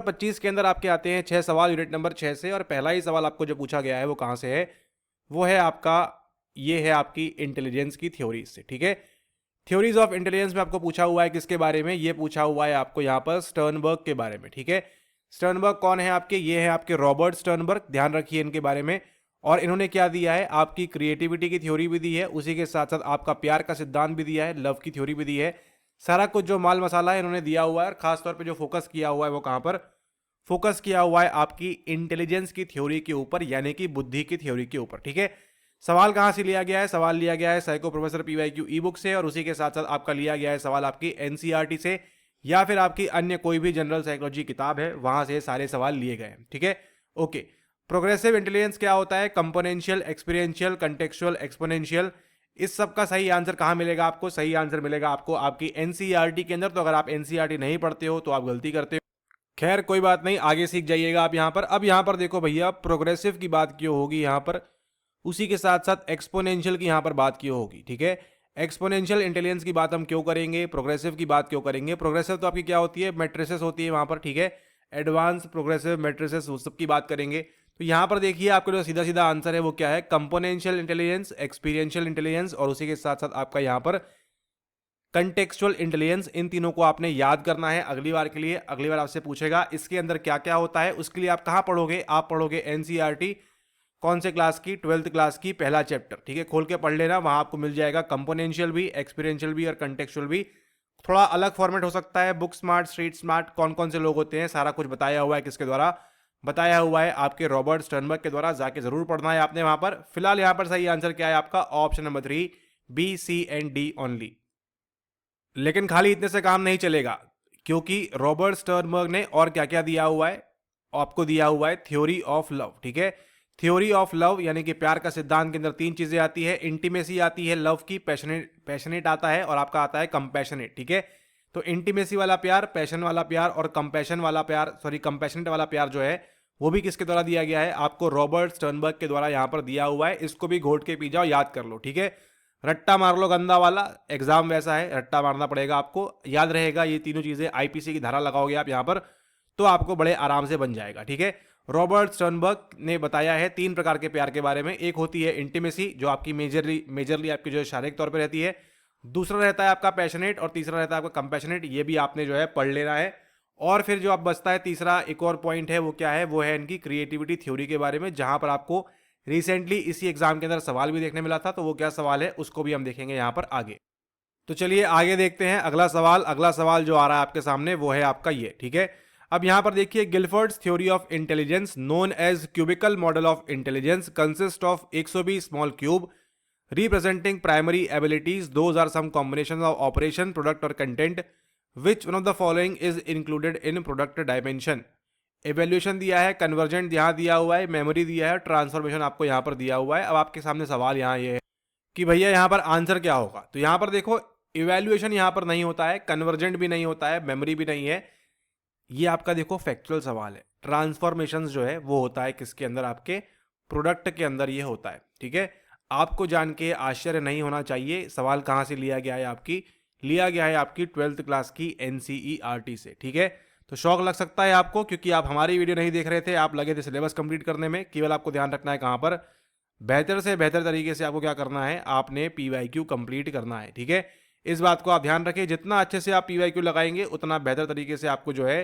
25 के अंदर आपके आते हैं 6 सवाल यूनिट नंबर 6 से, और पहला ही सवाल आपको जो पूछा गया है वो कहाँ से है, वो है आपका, ये है आपकी इंटेलिजेंस की थ्योरीज से। ठीक है, थ्योरीज ऑफ इंटेलिजेंस में आपको पूछा हुआ है किसके बारे में, ये पूछा हुआ है आपको यहाँ पर स्टर्नबर्ग के बारे में। ठीक है, स्टर्नबर्ग कौन है आपके, ये है आपके रॉबर्ट स्टर्नबर्ग, ध्यान रखिए इनके बारे में। और इन्होंने क्या दिया है, आपकी क्रिएटिविटी की थ्योरी भी दी है, उसी के साथ साथ आपका प्यार का सिद्धांत भी दिया है, लव की थ्योरी भी दी है। सारा कुछ जो माल मसाला है इन्होंने दिया हुआ है, और खासतौर पर जो फोकस किया हुआ है वो कहाँ पर फोकस किया हुआ है, आपकी इंटेलिजेंस की थ्योरी के ऊपर, यानी कि बुद्धि की थ्योरी के ऊपर। ठीक है, सवाल कहां से लिया गया है, सवाल लिया गया है साइको प्रोफेसर पीवाईक्यू ई बुक से, और उसी के साथ साथ आपका लिया गया है सवाल आपकी एनसीईआरटी से, या फिर आपकी अन्य कोई भी जनरल साइकोलॉजी किताब है वहां से सारे सवाल लिए गए हैं। ठीक है, ओके। प्रोग्रेसिव इंटेलिजेंस क्या होता है, कंपोनेंशियल, एक्सपीरियंशियल, कंटेक्चुअल, एक्सपोनेंशियल। इस सब का सही आंसर कहां मिलेगा आपको, सही आंसर मिलेगा आपको आपकी एनसीईआरटी के अंदर। तो अगर आप एनसीईआरटी नहीं पढ़ते हो तो आप गलती करते हो, खैर कोई बात नहीं, आगे सीख जाइएगा आप यहाँ पर। अब यहाँ पर देखो भैया, प्रोग्रेसिव की बात क्यों होगी यहाँ पर, उसी के साथ साथ एक्सपोनेंशियल की यहाँ पर बात क्यों होगी। ठीक है, एक्सपोनेंशियल इंटेलिजेंस की बात हम क्यों करेंगे, प्रोग्रेसिव की बात क्यों करेंगे। प्रोग्रेसिव तो आपकी क्या होती है, मैट्रिसेस होती है वहाँ पर। ठीक है, एडवांस प्रोग्रेसिव मैट्रिसेस, वो सब की बात करेंगे। तो यहाँ पर देखिए आपका जो सीधा सीधा आंसर है वो क्या है, कंपोनेंशियल इंटेलिजेंस, एक्सपीरियंशियल इंटेलिजेंस, और उसी के साथ साथ आपका यहाँ पर कंटेक्सचुअल इंटेलिजेंस। इन तीनों को आपने याद करना है अगली बार के लिए। अगली बार आपसे पूछेगा इसके अंदर क्या क्या होता है, उसके लिए आप कहाँ पढ़ोगे, आप पढ़ोगे एनसीईआरटी, कौन से क्लास की, 12th क्लास की, पहला चैप्टर। ठीक है, खोल के पढ़ लेना, वहां आपको मिल जाएगा कंपोनेंशियल भी, एक्सपीरियंशियल भी और कंटेक्सचुअल भी। थोड़ा अलग फॉर्मेट हो सकता है, बुक स्मार्ट, स्ट्रीट स्मार्ट, कौन कौन से लोग होते हैं, सारा कुछ बताया हुआ है, किसके द्वारा बताया हुआ है, आपके रॉबर्ट स्टर्नबर्ग के द्वारा। जाके जरूर पढ़ना है आपने वहां पर। फिलहाल यहाँ पर सही आंसर क्या है आपका, option number 3, B, C and D only. लेकिन खाली इतने से काम नहीं चलेगा, क्योंकि रॉबर्ट स्टर्नबर्ग ने और क्या क्या दिया हुआ है, आपको दिया हुआ है थ्योरी ऑफ लव। ठीक है, थ्योरी ऑफ लव यानी कि प्यार का सिद्धांत के अंदर 3 चीजें आती है, इंटीमेसी आती है लव की, पैशनेट पैशनेट आता है, और आपका आता है कंपैशनेट। ठीक है, तो इंटीमेसी वाला प्यार, पैशन वाला प्यार और कंपैशन वाला प्यार, सॉरी कंपैशनेट वाला प्यार जो है वो भी किसके द्वारा दिया गया है, आपको रॉबर्ट स्टर्नबर्ग के द्वारा यहाँ पर दिया हुआ है। इसको भी घोट के पी जाओ, याद कर लो। ठीक है, रट्टा मार लो गंदा वाला, एग्जाम वैसा है, रट्टा मारना पड़ेगा आपको, याद रहेगा ये तीनों चीजें। आईपीसी की धारा लगाओगे आप यहाँ पर तो आपको बड़े आराम से बन जाएगा। ठीक है, रॉबर्ट स्टर्नबर्ग ने बताया है 3 प्रकार के प्यार के बारे में। एक होती है इंटीमेसी, जो आपकी मेजरली आपकी जो है शारीरिक तौर पर रहती है। दूसरा रहता है आपका पैशनेट, और तीसरा रहता है आपका कंपैशनेट। ये भी आपने जो है पढ़ लेना है। और फिर जो आप बचता है तीसरा एक और पॉइंट है, वो क्या है, वो है इनकी क्रिएटिविटी थ्योरी के बारे में, जहां पर आपको रिसेंटली इसी एग्जाम के अंदर सवाल भी देखने मिला था। तो वो क्या सवाल है उसको भी हम देखेंगे यहाँ पर आगे। तो चलिए आगे देखते हैं अगला सवाल। अगला सवाल जो आ रहा है आपके सामने वो है आपका ये। ठीक है, अब यहाँ पर देखिए, Guilford's theory of intelligence known as cubical model of intelligence consist of 120 small cube representing primary abilities. Those are some combinations of operation, product or content. Which one of the following is included in product dimension? Evaluation दिया है, convergent यहाँ दिया हुआ है, memory दिया है, transformation आपको यहाँ पर दिया हुआ है। अब आपके सामने सवाल यहाँ ये है कि भैया यहाँ पर आंसर क्या होगा। तो यहाँ पर देखो, इवेल्यूएशन यहाँ पर नहीं होता है, कन्वर्जेंट भी नहीं होता है, मेमोरी भी नहीं है। ये आपका देखो फैक्चुअल सवाल है। ट्रांसफॉर्मेशन जो है वो होता है किसके अंदर, आपके प्रोडक्ट के अंदर ये होता है। ठीक है, आपको जान के आश्चर्य नहीं होना चाहिए, सवाल कहाँ से लिया गया है, आपकी लिया गया है आपकी 12th क्लास की एनसीईआरटी से। ठीक है, तो शौक लग सकता है आपको, क्योंकि आप हमारी वीडियो नहीं देख रहे थे, आप लगे थे सिलेबस कंप्लीट करने में। केवल आपको ध्यान रखना है कहाँ पर, बेहतर से बेहतर तरीके से आपको क्या करना है, आपने पीवाईक्यू कंप्लीट करना है। ठीक है, इस बात को आप ध्यान रखें, जितना अच्छे से आप पीवाईक्यू लगाएंगे उतना बेहतर तरीके से आपको जो है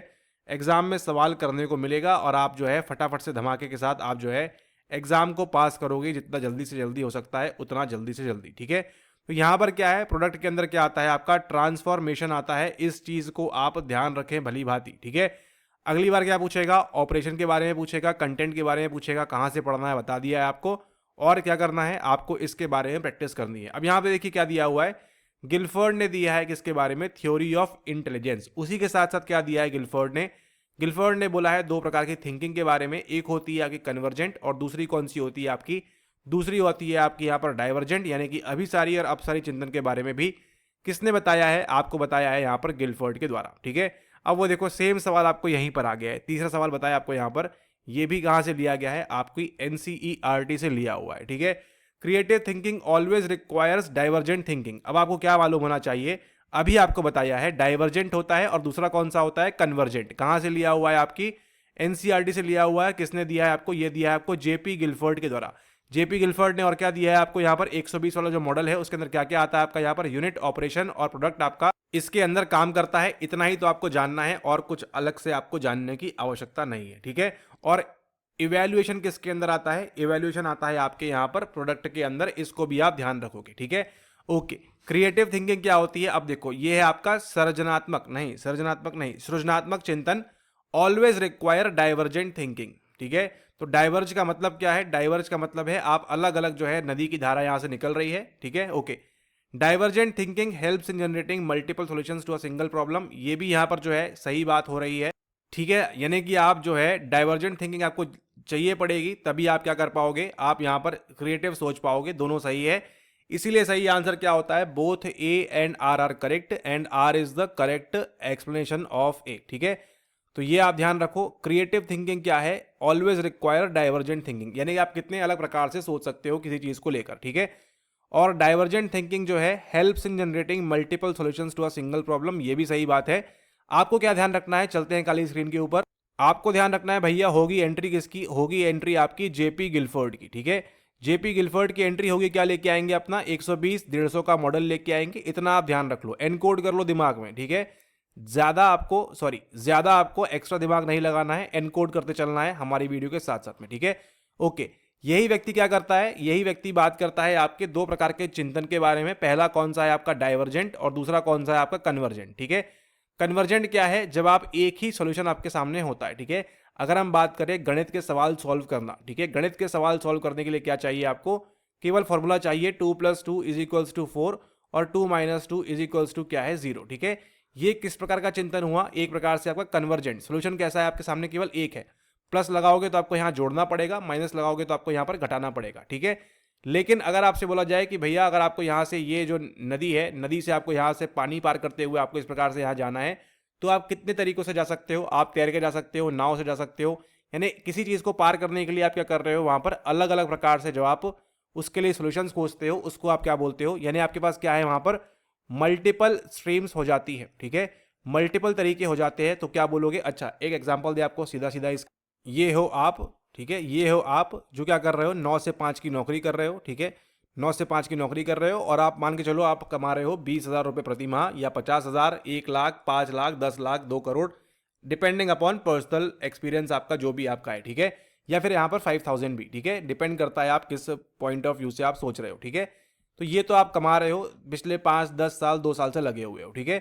एग्जाम में सवाल करने को मिलेगा, और आप जो है फटाफट से धमाके के साथ आप जो है एग्जाम को पास करोगे। जितना जल्दी से जल्दी हो सकता है उतना जल्दी से जल्दी। ठीक है, तो यहां पर क्या है, प्रोडक्ट के अंदर क्या आता है, आपका ट्रांसफॉर्मेशन आता है। इस चीज को आप ध्यान रखें भली भांति। ठीक है, अगली बार क्या पूछेगा, ऑपरेशन के बारे में पूछेगा, कंटेंट के बारे में पूछेगा, कहां से पढ़ना है बता दिया है आपको, और क्या करना है आपको इसके बारे में प्रैक्टिस करनी है। अब यहां पे देखिए क्या दिया हुआ है, गिलफोर्ड ने दिया है किसके बारे में, थ्योरी ऑफ इंटेलिजेंस। उसी के साथ साथ क्या दिया है गिलफोर्ड ने बोला है 2 प्रकार की थिंकिंग के बारे में। एक होती है आपकी कन्वर्जेंट, और दूसरी कौन सी होती है आपकी, दूसरी होती है आपकी यहाँ पर डाइवर्जेंट, यानी कि अभिसारी और अपसारी चिंतन के बारे में भी किसने बताया है, आपको बताया है यहाँ पर गिलफोर्ड के द्वारा। ठीक है, अब वो देखो सेम सवाल आपको यहीं पर आ गया है। तीसरा सवाल बताया आपको यहाँ पर, ये भी कहाँ से लिया गया है, आपकी एनसीईआरटी से लिया हुआ है। ठीक है, creative thinking always requires divergent thinking. अब आपको क्या मालूम होना चाहिए, अभी आपको बताया है डाइवर्जेंट होता है और दूसरा कौन सा होता है, कन्वर्जेंट। कहां से लिया हुआ है, आपकी एनसीईआरटी से लिया हुआ है। किसने दिया है आपको, ये दिया है आपको जेपी गिलफोर्ड के द्वारा। जेपी गिलफोर्ड ने और क्या दिया है आपको यहाँ पर, 120 वाला जो मॉडल है उसके अंदर क्या क्या आता है आपका, यहाँ पर यूनिट, ऑपरेशन और प्रोडक्ट आपका इसके अंदर काम करता है। इतना ही तो आपको जानना है और कुछ अलग से आपको जानने की आवश्यकता नहीं है, ठीक है। और इवैल्यूएशन किसके अंदर आता है, इवैल्यूएशन आता है आपके यहाँ पर प्रोडक्ट के अंदर, इसको भी आप ध्यान रखोगे, ठीक है। ओके, क्रिएटिव थिंकिंग क्या होती है, अब देखो ये है आपका सृजनात्मक नहीं, सृजनात्मक चिंतन ऑलवेज रिक्वायर डाइवर्जेंट थिंकिंग, ठीक है। तो डाइवर्ज का मतलब क्या है, डाइवर्ज का मतलब है आप अलग अलग जो है, नदी की धारा यहां से निकल रही है, ठीक है। Okay, divergent thinking helps in generating multiple solutions to a single problem, ये भी यहां पर जो है सही बात हो रही है, ठीक है। यानी कि आप जो है डाइवर्जेंट थिंकिंग आपको चाहिए पड़ेगी, तभी आप क्या कर पाओगे, आप यहां पर क्रिएटिव सोच पाओगे, दोनों सही है। इसीलिए सही आंसर क्या होता है, both A and R are correct and R is the correct explanation of A, ठीक है। तो ये आप ध्यान रखो, क्रिएटिव थिंकिंग क्या है, ऑलवेज रिक्वायर डाइवर्जेंट थिंकिंग, यानी कि आप कितने अलग प्रकार से सोच सकते हो किसी चीज को लेकर, ठीक है। और डाइवर्जेंट थिंकिंग जो है helps in generating multiple solutions to a single problem, ये भी सही बात है। आपको क्या ध्यान रखना है, चलते हैं काली स्क्रीन के ऊपर। आपको ध्यान रखना है भैया, होगी एंट्री किसकी, होगी एंट्री आपकी जेपी गिलफोर्ड की, ठीक है। जेपी गिलफोर्ड की एंट्री होगी, क्या लेके आएंगे अपना 120 150 का मॉडल लेके आएंगे, इतना आप ध्यान रख लो, एनकोड कर लो दिमाग में, ठीक है। ज्यादा आपको एक्स्ट्रा दिमाग नहीं लगाना है, एनकोड करते चलना है हमारी वीडियो के साथ साथ में, ठीक है। ओके, यही व्यक्ति क्या करता है, यही व्यक्ति बात करता है आपके दो प्रकार के चिंतन के बारे में। पहला कौन सा है आपका, डाइवर्जेंट, और दूसरा कौन सा है आपका, कन्वर्जेंट, ठीक है। कन्वर्जेंट क्या है, जब आप एक ही सॉल्यूशन आपके सामने होता है, ठीक है। अगर हम बात करें गणित के सवाल सॉल्व करना, ठीक है, गणित के सवाल सॉल्व करने के लिए क्या चाहिए आपको, केवल फॉर्मूला चाहिए 2 + 2 = 4 और 2 - 2 = क्या है, 0, ठीक है। ये किस प्रकार का चिंतन हुआ, एक प्रकार से आपका कन्वर्जेंट। सॉल्यूशन कैसा है, आपके सामने केवल एक है, प्लस लगाओगे तो आपको यहाँ जोड़ना पड़ेगा, माइनस लगाओगे तो आपको यहाँ पर घटाना पड़ेगा, ठीक है। लेकिन अगर आपसे बोला जाए कि भैया अगर आपको यहाँ से ये जो नदी है, नदी से आपको यहाँ से पानी पार करते हुए आपको इस प्रकार से यहाँ जाना है, तो आप कितने तरीकों से जा सकते हो, आप तैर के जा सकते हो, नाव से जा सकते हो, यानी किसी चीज को पार करने के लिए आप क्या कर रहे हो, वहां पर अलग अलग प्रकार से जो आप उसके लिए सॉल्यूशंस खोजते हो, उसको आप क्या बोलते हो, यानी आपके पास क्या है, वहां पर मल्टीपल स्ट्रीम्स हो जाती है, ठीक है, मल्टीपल तरीके हो जाते हैं। तो क्या बोलोगे, अच्छा एक एग्जाम्पल दे आपको सीधा सीधा, इस ये हो आप, ठीक है, ये हो आप जो क्या कर रहे हो, 9 से 5 की नौकरी कर रहे हो, ठीक है, 9 से 5 की नौकरी कर रहे हो, और आप मान के चलो आप कमा रहे हो 20,000 रुपये प्रति माह, या 50,000, 1 lakh, 5 lakh, 10 lakh, 2 crore, depending upon personal experience आपका जो भी आपका है, ठीक है। या फिर यहाँ पर 5,000 भी, ठीक है, डिपेंड करता है आप किस पॉइंट ऑफ व्यू से आप सोच रहे हो, ठीक है। तो ये तो आप कमा रहे हो, पिछले 5-10 साल 2 साल से लगे हुए हो, ठीक है।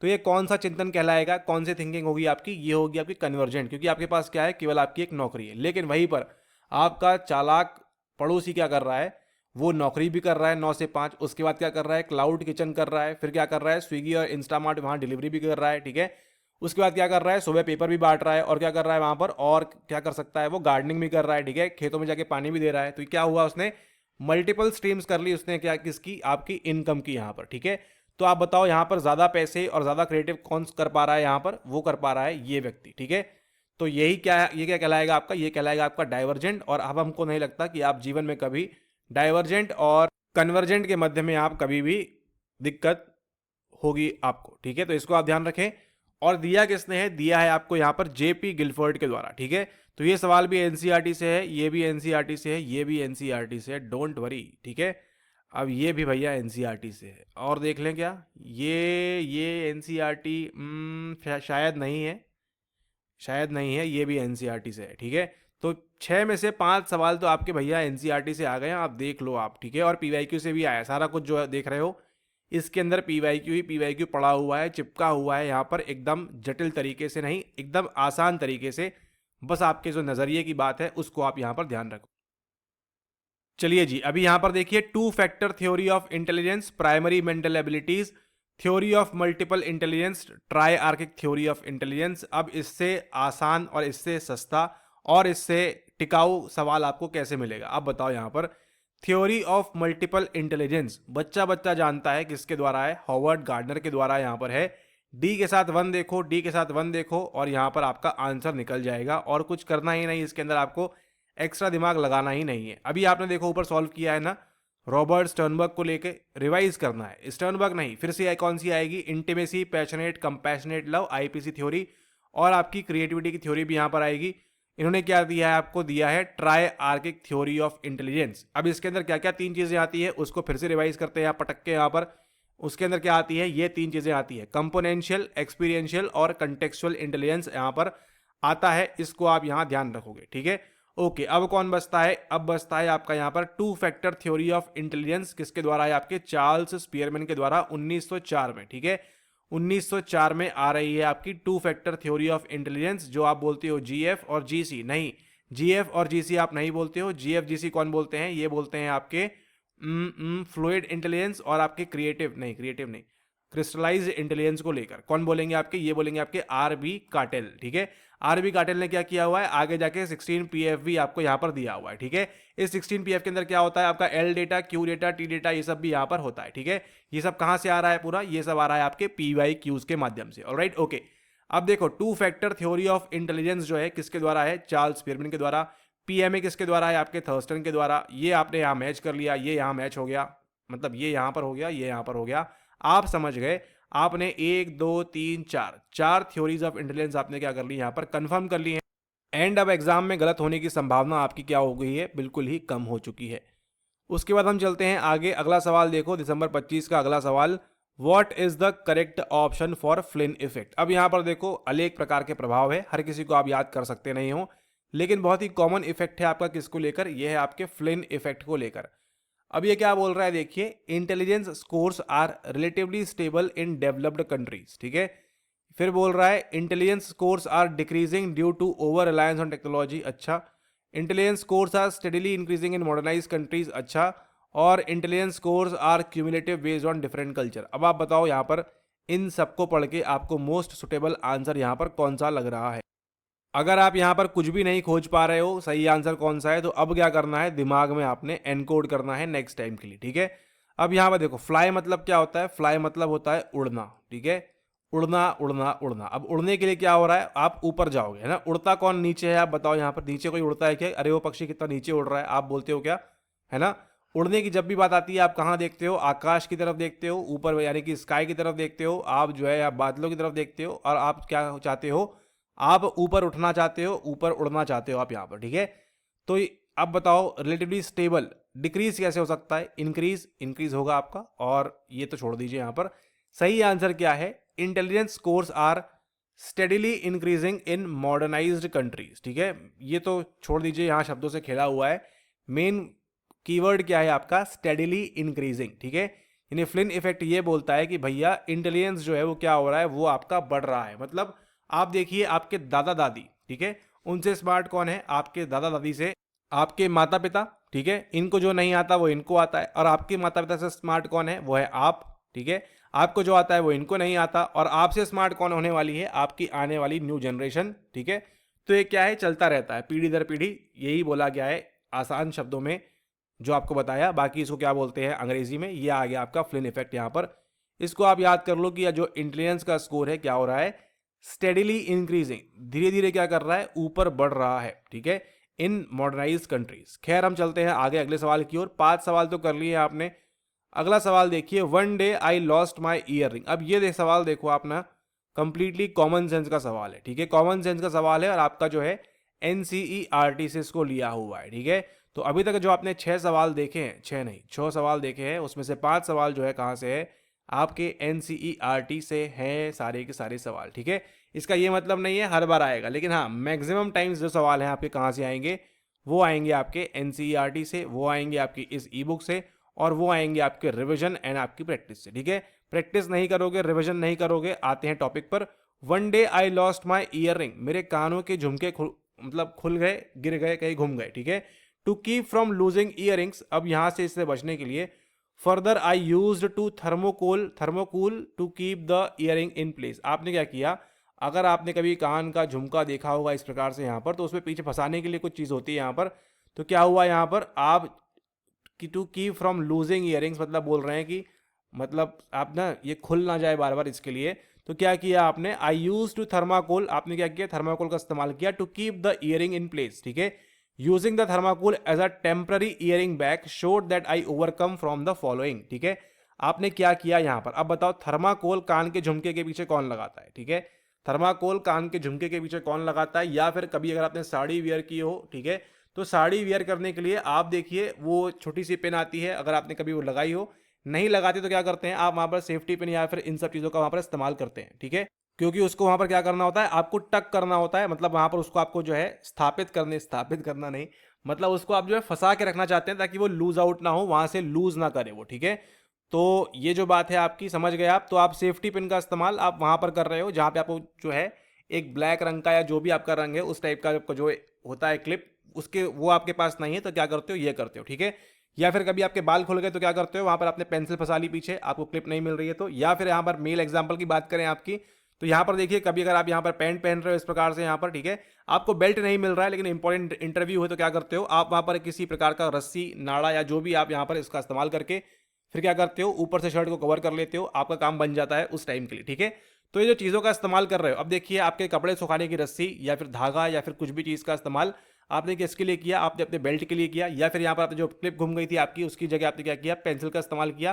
तो ये कौन सा चिंतन कहलाएगा, कौन सी थिंकिंग होगी आपकी, ये होगी आपकी कन्वर्जेंट, क्योंकि आपके पास क्या है, केवल आपकी एक नौकरी है। लेकिन वहीं पर आपका चालाक पड़ोसी क्या कर रहा है, वो नौकरी भी कर रहा है 9 से 5, उसके बाद क्या कर रहा है, क्लाउड किचन कर रहा है, फिर क्या कर रहा है, स्विगी और इंस्टामार्ट वहाँ डिलीवरी भी कर रहा है, ठीक है। उसके बाद क्या कर रहा है, सुबह पेपर भी बांट रहा है, और क्या कर रहा है वहाँ पर, और क्या कर सकता है वो, गार्डनिंग भी कर रहा है, ठीक है, खेतों में जाके पानी भी दे रहा है। तो क्या हुआ, उसने मल्टीपल स्ट्रीम्स कर ली उसने, क्या, किसकी, आपकी इनकम की यहाँ पर, ठीक है। तो आप बताओ यहाँ पर ज्यादा पैसे और ज्यादा क्रिएटिव कौन कर पा रहा है, यहाँ पर वो कर पा रहा है ये व्यक्ति, ठीक है। तो यही क्या, ये क्या कहलाएगा आपका, ये कहलाएगा आपका डाइवर्जेंट। और अब हमको नहीं लगता कि आप जीवन में कभी डाइवर्जेंट और कन्वर्जेंट के मध्य में आप कभी भी दिक्कत होगी आपको, ठीक है। तो इसको आप ध्यान रखें। और दिया किसने है, दिया है आपको यहाँ पर जेपी गिलफोर्ड के द्वारा, ठीक है। तो ये सवाल भी एनसीईआरटी से है, ये भी एनसीईआरटी से है, ये भी एनसीईआरटी से है, डोंट वरी, ठीक है। अब ये भी भैया एनसीईआरटी से है, और देख लें क्या, ये एनसीईआरटी शायद नहीं है, शायद नहीं है, ये भी एनसीईआरटी से है, ठीक है। तो 6 में से 5 सवाल तो आपके भैया एनसीईआरटी से आ गए हैं, आप देख लो आप, ठीक है। और पीवाईक्यू से भी आया, सारा कुछ जो देख रहे हो इसके अंदर पीवाईक्यू ही पीवाईक्यू पड़ा हुआ है, चिपका हुआ है यहाँ पर, एकदम जटिल तरीके से नहीं, एकदम आसान तरीके से। बस आपके जो नजरिए की बात है उसको आप यहाँ पर ध्यान रखो। चलिए जी, अभी यहां पर देखिए, 2 factor theory of intelligence, primary mental abilities, theory of multiple intelligence, triarchic theory of intelligence. अब इससे आसान और इससे सस्ता और इससे टिकाऊ सवाल आपको कैसे मिलेगा, अब बताओ। यहां पर थ्योरी ऑफ मल्टीपल इंटेलिजेंस बच्चा बच्चा जानता है, किसके द्वारा है, हॉवर्ड गार्डनर के द्वारा यहां पर है। डी के साथ 1 देखो, डी के साथ 1 देखो, और यहां पर आपका आंसर निकल जाएगा, और कुछ करना ही नहीं, इसके अंदर आपको एक्स्ट्रा दिमाग लगाना ही नहीं है। अभी आपने देखो ऊपर सॉल्व किया है ना, रॉबर्ट स्टर्नबर्ग को लेके रिवाइज करना है। स्टर्नबर्ग नहीं, फिर से कौन सी आएगी, intimacy, passionate, compassionate love, IPC theory, और आपकी क्रिएटिविटी की थ्योरी भी यहाँ पर आएगी। इन्होंने क्या दिया है, आपको दिया है try archaic theory of intelligence. अब इसके अंदर क्या क्या 3 चीजें आती है उसको फिर से रिवाइज करते हैं आप पटक के यहाँ पर। उसके अंदर क्या आती है, ये 3 चीजें आती है, कंपोनेंशियल, एक्सपीरियंशियल और कंटेक्चुअल इंटेलिजेंस यहाँ पर आता है। इसको आप यहाँ ध्यान रखोगे, ठीक है। ओके, अब कौन बचता है, अब बचता है आपका यहाँ पर 2 फैक्टर थ्योरी ऑफ इंटेलिजेंस। किसके द्वारा है, आपके चार्ल्स स्पीयरमैन के द्वारा 1904 में, ठीक है। 1904 में आ रही है आपकी 2 फैक्टर थ्योरी ऑफ इंटेलिजेंस, जो आप बोलते हो जीएफ और जीसी। नहीं, जीएफ और जीसी आप नहीं बोलते हो, जीएफ जीसी कौन बोलते हैं, ये बोलते हैं आपके फ्लूइड इंटेलिजेंस और आपके क्रिएटिव नहीं क्रिस्टलाइज इंटेलिजेंस को लेकर कौन बोलेंगे आपके, ये बोलेंगे आपके आरबी काटेल, ठीक है। आरबी काटेल ने क्या किया हुआ है, आगे जाके 16 पीएफ आपको यहाँ पर दिया हुआ है, ठीक है। इस 16 पीएफ के अंदर क्या होता है आपका, L data, Q data, T data, ये सब भी यहाँ पर होता है, ठीक है। ये सब कहाँ से आ रहा है पूरा, ये सब आ रहा है आपके पीवाई क्यूज के माध्यम से, ऑलराइट, ओके। अब देखो 2 फैक्टर थ्योरी ऑफ इंटेलिजेंस जो है किसके द्वारा है, चार्ल्स स्पीयरमैन के द्वारा। पीएमए किसके द्वारा है, आपके थर्स्टन के द्वारा। ये आपने यहाँ मैच कर लिया, ये यहाँ मैच हो गया, मतलब ये यहाँ पर हो गया, ये यहाँ पर हो गया, आप समझ गए। आपने 1 2 3 4 थ्योरीज ऑफ इंटेलिजेंस आपने क्या कर ली, यहाँ पर कंफर्म कर ली है। एंड अब एग्जाम में गलत होने की संभावना आपकी क्या हो गई है, बिल्कुल ही कम हो चुकी है। उसके बाद हम चलते हैं आगे, अगला सवाल देखो, दिसंबर 25 का अगला सवाल, what is the correct option for Flint effect. अब यहाँ पर देखो अनेक प्रकार के प्रभाव है, हर किसी को आप याद कर सकते नहीं हो, लेकिन बहुत ही कॉमन इफेक्ट है आपका किसको लेकर, यह है आपके फ्लिन इफेक्ट को लेकर। अब ये क्या बोल रहा है, देखिए, intelligence scores are relatively stable in developed countries, ठीक है। फिर बोल रहा है intelligence scores are decreasing due to over reliance on technology, अच्छा। Intelligence scores are steadily increasing in modernize countries, अच्छा। और intelligence scores are cumulative based on different culture. अब आप बताओ यहाँ पर इन सबको पढ़ के आपको मोस्ट सुटेबल आंसर यहाँ पर कौन सा लग रहा है। अगर आप यहाँ पर कुछ भी नहीं खोज पा रहे हो सही आंसर कौन सा है, तो अब क्या करना है, दिमाग में आपने एनकोड करना है नेक्स्ट टाइम के लिए, ठीक है। अब यहाँ पर देखो फ्लाई मतलब क्या होता है, फ्लाई मतलब होता है उड़ना, ठीक है। उड़ना उड़ना उड़ना। अब उड़ने के लिए क्या हो रहा है, आप ऊपर जाओगे, है ना। उड़ता कौन नीचे है, आप बताओ यहाँ पर नीचे कोई उड़ता है क्या, अरे वो पक्षी कितना नीचे उड़ रहा है, आप बोलते हो क्या, है ना। उड़ने की जब भी बात आती है आप कहाँ देखते हो, आकाश की तरफ देखते हो, ऊपर यानी कि स्काई की तरफ देखते हो, आप जो है आप बादलों की तरफ देखते हो, और आप क्या चाहते हो, आप ऊपर उठना चाहते हो, ऊपर उड़ना चाहते हो आप यहाँ पर, ठीक है। तो अब बताओ रिलेटिवली स्टेबल डिक्रीज कैसे हो सकता है, इंक्रीज होगा आपका, और ये तो छोड़ दीजिए यहाँ पर। सही आंसर क्या है, intelligence scores are steadily increasing in modernised countries, ठीक है। ये तो छोड़ दीजिए, यहाँ शब्दों से खेला हुआ है, मेन कीवर्ड क्या है आपका, स्टेडीली इंक्रीजिंग, ठीक है। यानी फ्लिन इफेक्ट ये बोलता है कि भैया इंटेलिजेंस जो है वो क्या हो रहा है, वो आपका बढ़ रहा है। मतलब आप देखिए आपके दादा दादी, ठीक है, उनसे स्मार्ट कौन है, आपके दादा दादी से आपके माता पिता, ठीक है। इनको जो नहीं आता वो इनको आता है, और आपके माता पिता से स्मार्ट कौन है, वो है आप, ठीक है। आपको जो आता है वो इनको नहीं आता, और आपसे स्मार्ट कौन होने वाली है, आपकी आने वाली न्यू जनरेशन, ठीक है। तो ये क्या है, चलता रहता है पीढ़ी दर पीढ़ी, यही बोला गया है आसान शब्दों में जो आपको बताया। बाकी इसको क्या बोलते हैं अंग्रेजी में, ये आ गया आपका फ्लिन इफेक्ट यहाँ पर। इसको आप याद कर लो कि जो इंटेलिजेंस का स्कोर है क्या हो रहा है, स्टेडीली इंक्रीजिंग, धीरे धीरे क्या कर रहा है, ऊपर बढ़ रहा है, ठीक है, इन मॉडर्नाइज्ड कंट्रीज। खैर हम चलते हैं आगे अगले सवाल की ओर। 5 सवाल तो कर लिए आपने। अगला सवाल देखिए, one day I lost my ear ring. अब ये सवाल देखो आप ना, कंप्लीटली कॉमन सेंस का सवाल है, ठीक है। कॉमन सेंस का सवाल है, और आपका जो है एनसीईआरटी से इसको लिया हुआ है, ठीक है। तो अभी तक जो आपने 6 सवाल देखे हैं, 6 नहीं 6 सवाल देखे हैं, उसमें से 5 सवाल जो है कहाँ से है, आपके एनसीईआरटी से हैं सारे के सारे सवाल, ठीक है। इसका ये मतलब नहीं है हर बार आएगा, लेकिन हाँ मैक्सिमम टाइम्स जो सवाल हैं आपके कहाँ से आएंगे, वो आएंगे आपके एनसीईआरटी से, वो आएंगे आपकी इस ई बुक से, और वो आएंगे आपके रिविजन एंड आपकी प्रैक्टिस से, ठीक है। प्रैक्टिस नहीं करोगे, रिविजन नहीं करोगे, आते हैं टॉपिक पर। One day I lost my ear ring, मेरे कानों के झुमके मतलब खुल गए, गिर गए, कहीं घूम गए, ठीक है। To keep from losing earrings, अब यहां से इससे बचने के लिए further I used to thermocol to keep the earring in place. आपने क्या किया, अगर आपने कभी कान का झुमका देखा होगा इस प्रकार से यहाँ पर, तो उसमें पीछे फंसाने के लिए कुछ चीज़ होती है यहाँ पर। तो क्या हुआ यहाँ पर, आप to keep from losing earrings मतलब बोल रहे हैं कि मतलब आप ना ये खुल ना जाए बार बार, इसके लिए तो क्या किया आपने, आई यूज टू थर्माकोल, आपने क्या किया, थर्माकोल का इस्तेमाल किया, to keep the earring in place, ठीक है। Using the thermocol as a temporary earring bag showed that I overcome from the following. ठीक है, आपने क्या किया यहाँ पर, अब बताओ थर्माकोल कान के झुमके के पीछे कौन लगाता है। ठीक है, थर्माकोल कान के झुमके के पीछे कौन लगाता है, या फिर कभी अगर आपने साड़ी वेयर की हो, ठीक है, तो साड़ी वेयर करने के लिए आप देखिए वो छोटी सी पिन आती है, अगर आपने कभी वो लगाई हो, नहीं लगाते तो क्या करते हैं आप वहां पर सेफ्टी पिन या फिर इन सब चीज़ों का वहां पर इस्तेमाल करते हैं। ठीक है, क्योंकि उसको वहां पर क्या करना होता है, आपको टक करना होता है, मतलब वहां पर उसको आपको जो है स्थापित करना नहीं, मतलब उसको आप जो है फंसा के रखना चाहते हैं ताकि वो लूज आउट ना हो, वहां से लूज ना करे वो। ठीक है, तो ये जो बात है आपकी समझ गए आप, तो आप सेफ्टी पिन का इस्तेमाल आप वहां पर कर रहे हो जहां पे आपको जो है एक ब्लैक रंग का या जो भी आपका रंग है उस टाइप का जो होता है क्लिप, उसके वो आपके पास नहीं है तो क्या करते हो, ये करते हो। ठीक है, या फिर कभी आपके बाल खुल गए तो क्या करते हो, वहां पर आपने पेंसिल फंसा ली पीछे, आपको क्लिप नहीं मिल रही है तो, या फिर यहाँ पर मेल एग्जाम्पल की बात करें आपकी, तो यहाँ पर देखिए कभी अगर आप यहाँ पर पैंट पहन रहे हो इस प्रकार से यहाँ पर, ठीक है, आपको बेल्ट नहीं मिल रहा है लेकिन इंपॉर्टेंट इंटरव्यू है तो क्या करते हो आप वहां पर किसी प्रकार का रस्सी, नाड़ा या जो भी आप यहाँ पर इसका इस्तेमाल करके फिर क्या करते हो, ऊपर से शर्ट को कवर कर लेते हो, आपका काम बन जाता है उस टाइम के लिए। ठीक है, तो ये जो चीज़ों का इस्तेमाल कर रहे हो, अब देखिए आपके कपड़े सुखाने की रस्सी या फिर धागा या फिर कुछ भी चीज़ का इस्तेमाल आपने किसके लिए किया, आपने अपने बेल्ट के लिए किया, या फिर यहाँ पर आपने जो क्लिप घूम गई थी आपकी उसकी जगह आपने क्या किया, पेंसिल का इस्तेमाल किया।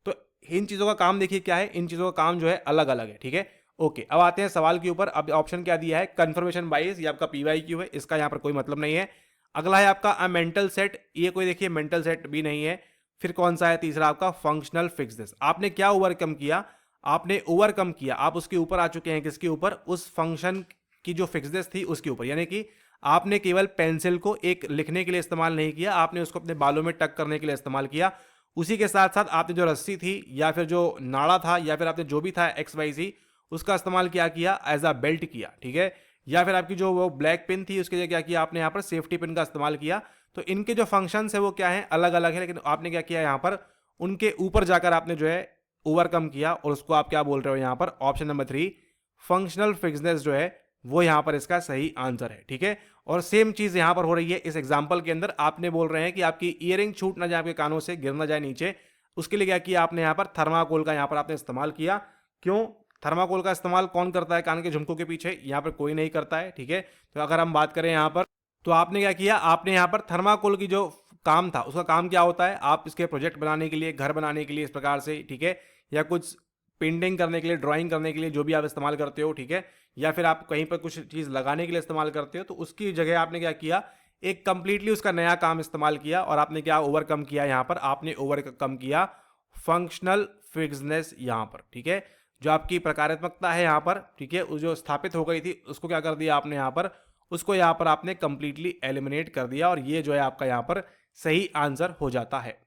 तो इन चीज़ों का काम देखिए क्या है, इन चीज़ों का काम जो है अलग अलग है। ठीक है, ओके, अब आते हैं सवाल के ऊपर। अब ऑप्शन क्या दिया है, कन्फर्मेशन बाइस, ये आपका PYQ है, इसका यहाँ पर कोई मतलब नहीं है। अगला है आपका अ मेंटल सेट, ये कोई देखिए मेंटल सेट भी नहीं है। फिर कौन सा है तीसरा आपका, फंक्शनल फिक्सनेस। आपने क्या ओवरकम किया, आपने ओवरकम किया, आप उसके ऊपर आ चुके हैं, किसके ऊपर, उस फंक्शन की जो फिक्सनेस थी उसके ऊपर, यानी कि आपने केवल पेंसिल को एक लिखने के लिए इस्तेमाल नहीं किया, आपने उसको अपने बालों में टक करने के लिए इस्तेमाल किया। उसी के साथ साथ आपने जो रस्सी थी या फिर जो नाड़ा था या फिर आपने जो भी था XYZ उसका इस्तेमाल क्या किया, एज अ बेल्ट किया। ठीक है, या फिर आपकी जो वो ब्लैक पिन थी उसके लिए क्या किया आपने यहाँ पर, सेफ्टी पिन का इस्तेमाल किया। तो इनके जो फंक्शंस है वो क्या है, अलग अलग है, लेकिन आपने क्या किया यहाँ पर, उनके ऊपर जाकर आपने जो है ओवरकम किया, और उसको आप क्या बोल रहे हो यहाँ पर, ऑप्शन नंबर 3 फंक्शनल फिक्सनेस जो है वो यहाँ पर इसका सही आंसर है। ठीक है, और सेम चीज यहाँ पर हो रही है इस एग्जाम्पल के अंदर, आपने बोल रहे हैं कि आपकी ईयरिंग छूट ना जाए, आपके कानों से गिर ना जाए नीचे, उसके लिए क्या किया आपने यहाँ पर, थर्माकोल का यहाँ पर आपने इस्तेमाल किया। क्यों, थर्माकोल का इस्तेमाल कौन करता है कान के झुमकों के पीछे, यहाँ पर कोई नहीं करता है। ठीक है, तो अगर हम बात करें यहाँ पर, तो आपने क्या किया, आपने यहाँ पर थर्माकोल की जो काम था उसका काम क्या होता है, आप इसके प्रोजेक्ट बनाने के लिए, घर बनाने के लिए इस प्रकार से, ठीक है, या कुछ पेंटिंग करने के लिए, ड्राइंग करने के लिए जो भी आप इस्तेमाल करते हो, ठीक है, या फिर आप कहीं पर कुछ चीज़ लगाने के लिए इस्तेमाल करते हो, तो उसकी जगह आपने क्या किया, एक कंप्लीटली उसका नया काम इस्तेमाल किया, और आपने क्या ओवरकम किया यहाँ पर, आपने ओवरकम किया फंक्शनल फिक्सनेस यहाँ पर। ठीक है, जो आपकी प्रकारात्मकता है यहाँ पर, ठीक है, जो स्थापित हो गई थी उसको क्या कर दिया आपने यहाँ पर, उसको यहाँ पर आपने कंप्लीटली एलिमिनेट कर दिया, और ये जो है आपका यहाँ पर सही आंसर हो जाता है।